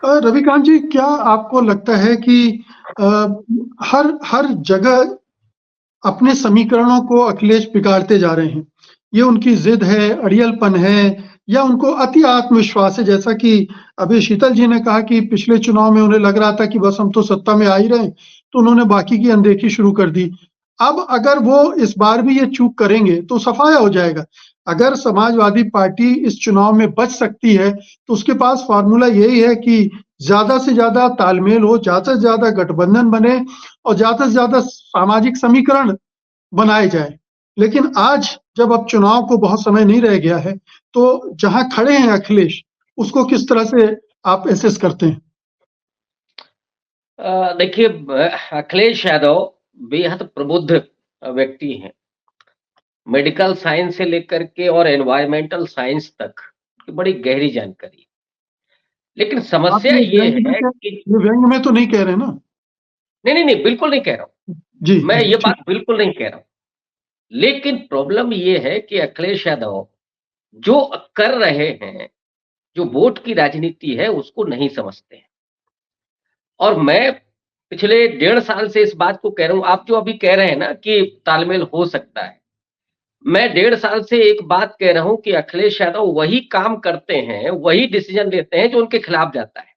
रविकांत जी, क्या आपको लगता है कि अ, हर हर जगह अपने समीकरणों को अखिलेश बिगाड़ते जा रहे हैं? ये उनकी जिद है, अड़ियलपन है, या उनको अति आत्मविश्वास है? जैसा कि अभी शीतल जी ने कहा कि पिछले चुनाव में उन्हें लग रहा था कि बस हम तो सत्ता में आ ही रहे हैं, तो उन्होंने बाकी की अनदेखी शुरू कर दी। अब अगर वो इस बार भी ये चूक करेंगे तो सफाया हो जाएगा। अगर समाजवादी पार्टी इस चुनाव में बच सकती है, तो उसके पास फार्मूला यही है कि ज्यादा से ज्यादा तालमेल हो, ज्यादा से ज्यादा गठबंधन बने और ज्यादा से ज्यादा सामाजिक समीकरण बनाए जाए। लेकिन आज जब अब चुनाव को बहुत समय नहीं रह गया है, तो जहां खड़े हैं अखिलेश, उसको किस तरह से आप एसेस करते हैं? देखिए, अखिलेश यादव बेहद प्रबुद्ध व्यक्ति हैं। मेडिकल साइंस से लेकर के और एनवायरमेंटल साइंस तक की बड़ी गहरी जानकारी है। लेकिन आप समस्या ये ये व्यंग में है कि ये व्यंग में तो नहीं कह रहे ना? नहीं, नहीं, नहीं, बिल्कुल नहीं कह रहा हूँ। जी, मैं जी, ये ठीक। बात बिल्कुल नहीं कह रहा हूँ। लेकिन प्रॉब्लम ये है कि अखिलेश यादव जो कर रहे हैं, जो वोट की राजनीति है, उसको नहीं समझते हैं। और मैं पिछले 1.5 साल से इस बात को कह रहा हूँ, आप जो अभी कह रहे हैं ना कि तालमेल हो सकता है। मैं 1.5 साल से एक बात कह रहा हूँ कि अखिलेश यादव वही काम करते हैं, वही डिसीजन लेते हैं जो उनके खिलाफ जाता है।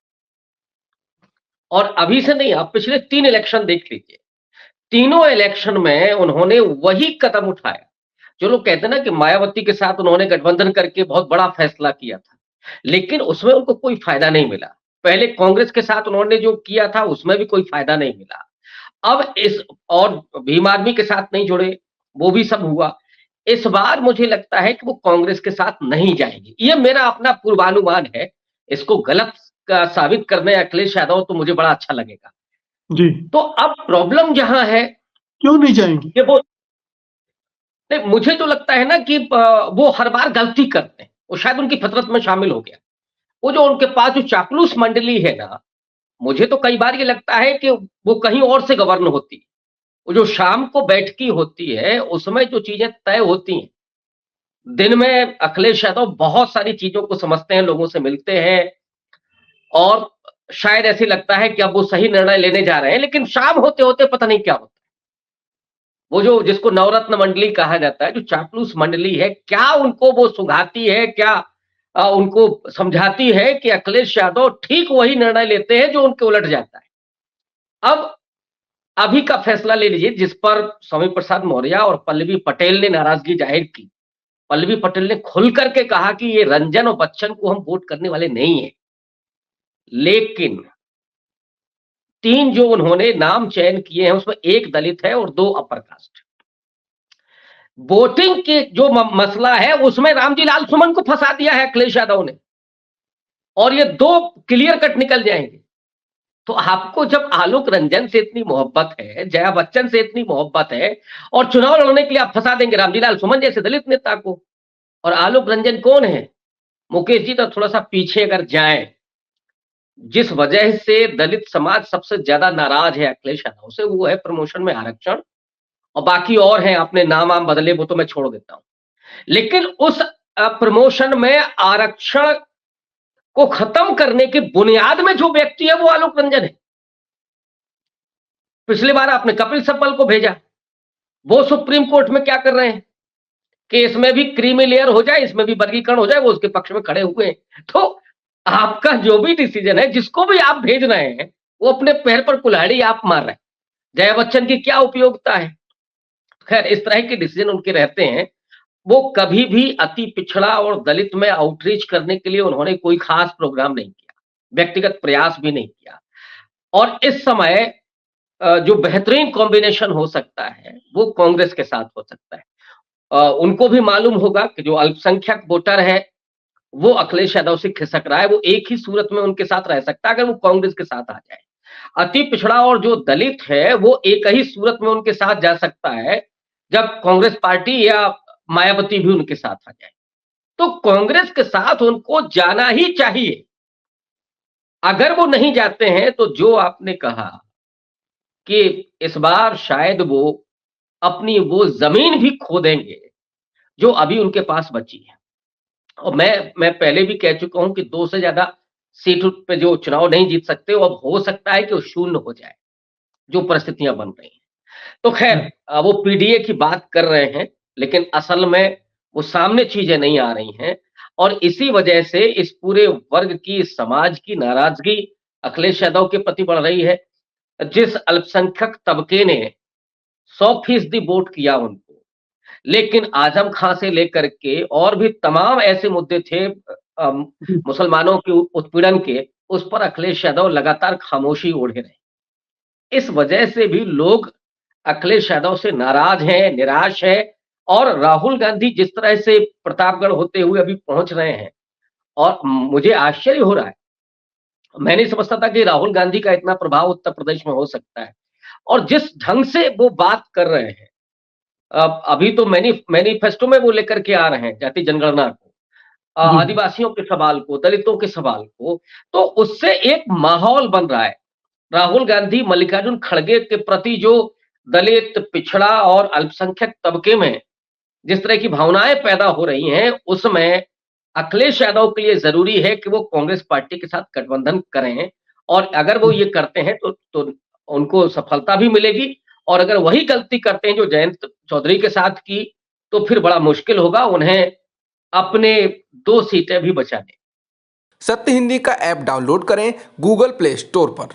और अभी से नहीं, आप पिछले 3 इलेक्शन देख लीजिए। तीनों इलेक्शन में उन्होंने वही कदम उठाया। जो लोग कहते हैं ना कि मायावती के साथ उन्होंने गठबंधन करके बहुत बड़ा फैसला किया था, लेकिन उसमें उनको कोई फायदा नहीं मिला। पहले कांग्रेस के साथ उन्होंने जो किया था, उसमें भी कोई फायदा नहीं मिला। अब इस और भीम आर्मी के साथ नहीं जुड़े, वो भी सब हुआ। इस बार मुझे लगता है कि वो कांग्रेस के साथ नहीं जाएंगे। ये मेरा अपना पूर्वानुमान है। इसको गलत साबित करने अखिलेश यादव तो मुझे बड़ा अच्छा लगेगा। जी। तो अब प्रॉब्लम जहां है क्यों नहीं जाएंगी? कि वो नहीं, मुझे तो लगता है ना कि वो हर बार गलती करते हैं। वो शायद उनकी फितरत में शामिल हो गया। वो जो उनके पास जो चापलूस मंडली है ना, मुझे तो कई बार ये लगता है कि वो कहीं और से गवर्न होती है। वो जो शाम को बैठकी होती है, उसमें जो चीजें तय होती हैं, दिन में अखिलेश यादव बहुत सारी चीजों को समझते हैं, लोगों से मिलते हैं और शायद ऐसे लगता है कि अब वो सही निर्णय लेने जा रहे हैं, लेकिन शाम होते-होते पता नहीं क्या होता है। वो जो जिसको नवरत्न मंडली कहा जाता है, जो चापलूस मंडली है, क्या उनको वो सुझाती है, क्या उनको समझाती है कि अखिलेश यादव ठीक वही निर्णय लेते हैं जो उनके उलट जाता है। अब अभी का फैसला ले लीजिए जिस पर स्वामी प्रसाद मौर्य और पल्लवी पटेल ने नाराजगी जाहिर की। पल्लवी पटेल ने खुल करके कहा कि ये रंजन और बच्चन को हम वोट करने वाले नहीं हैं। लेकिन 3 जो उन्होंने नाम चयन किए हैं, उसमें 1 दलित है और 2 अपर कास्ट। वोटिंग के जो मसला है, उसमें रामजी लाल सुमन को फंसा दिया है अखिलेश यादव ने और ये 2 क्लियर कट निकल जाएंगे। तो आपको जब आलोक रंजन से इतनी मोहब्बत है, जया बच्चन से इतनी मोहब्बत है और चुनाव लड़ने के लिए आप फंसा देंगे रामजी लाल सुमन जैसे दलित नेता को। और आलोक रंजन कौन है? मुकेश जी तो थोड़ा सा पीछे अगर जाएं, जिस वजह से दलित समाज सबसे ज्यादा नाराज है अखिलेश यादव से, वो है प्रमोशन में आरक्षण। और बाकी और हैं, आपने नाम आम बदले, वो तो मैं छोड़ देता हूं। लेकिन उस प्रमोशन में आरक्षण को खत्म करने की बुनियाद में जो व्यक्ति है वो आलोक रंजन है। पिछली बार आपने कपिल सिब्बल को भेजा, वो सुप्रीम कोर्ट में क्या कर रहे हैं कि इसमें भी क्रीमी लेयर हो जाए, इसमें भी वर्गीकरण हो जाए, वो उसके पक्ष में खड़े हुए हैं। तो आपका जो भी डिसीजन है, जिसको भी आप भेज रहे हैं, वो अपने पैर पर कुल्हाड़ी आप मार रहे हैं। जया बच्चन की क्या उपयोगिता है? खैर, इस तरह के डिसीजन उनके रहते हैं। वो कभी भी अति पिछड़ा और दलित में आउटरीच करने के लिए उन्होंने कोई खास प्रोग्राम नहीं किया, व्यक्तिगत प्रयास भी नहीं किया। और इस समय जो बेहतरीन कॉम्बिनेशन हो सकता है, वो कांग्रेस के साथ हो सकता है। उनको भी मालूम होगा कि जो अल्पसंख्यक वोटर है, वो अखिलेश यादव से खिसक रहा है, वो एक ही सूरत में उनके साथ रह सकता है अगर वो कांग्रेस के साथ आ जाए। अति पिछड़ा और जो दलित है, वो एक ही सूरत में उनके साथ जा सकता है, जब कांग्रेस पार्टी या मायावती भी उनके साथ आ जाए। तो कांग्रेस के साथ उनको जाना ही चाहिए। अगर वो नहीं जाते हैं, तो जो आपने कहा कि इस बार शायद वो अपनी वो जमीन भी खो देंगे, जो अभी उनके पास बची है। और मैं पहले भी कह चुका हूं कि 2 से ज्यादा सीट पे जो चुनाव नहीं जीत सकते, वो अब हो सकता है कि वो शून्य हो जाए, जो परिस्थितियां बन रही हैं। तो खैर वो पीडीए की बात कर रहे हैं, लेकिन असल में वो सामने चीजें नहीं आ रही हैं और इसी वजह से इस पूरे वर्ग की, इस समाज की नाराजगी अखिलेश यादव के प्रति बढ़ रही है। जिस अल्पसंख्यक तबके ने 100% वोट किया उनको, लेकिन आजम खां से लेकर के और भी तमाम ऐसे मुद्दे थे मुसलमानों के उत्पीड़न के, उस पर अखिलेश यादव लगातार खामोशी ओढ़े रहे। इस वजह से भी लोग अखिलेश यादव से नाराज हैं, निराश हैं और राहुल गांधी जिस तरह से प्रतापगढ़ होते हुए अभी पहुंच रहे हैं और मुझे आश्चर्य हो रहा है। मैं नहीं समझता था कि राहुल गांधी का इतना प्रभाव उत्तर प्रदेश में हो सकता है और जिस ढंग से वो बात कर रहे हैं, अभी तो मैनिफेस्टो में वो लेकर के आ रहे हैं जाति जनगणना को, आदिवासियों के सवाल को, दलितों के सवाल को, तो उससे एक माहौल बन रहा है। राहुल गांधी मल्लिकार्जुन खड़गे के प्रति जो दलित, पिछड़ा और अल्पसंख्यक तबके में जिस तरह की भावनाएं पैदा हो रही हैं, उसमें अखिलेश यादव के लिए जरूरी है कि वो कांग्रेस पार्टी के साथ गठबंधन करें और अगर वो ये करते हैं तो उनको सफलता भी मिलेगी और अगर वही गलती करते हैं जो जयंत चौधरी के साथ की, तो फिर बड़ा मुश्किल होगा उन्हें अपने 2 सीटें भी बचाने। सत्य हिंदी का ऐप डाउनलोड करें गूगल प्ले स्टोर पर।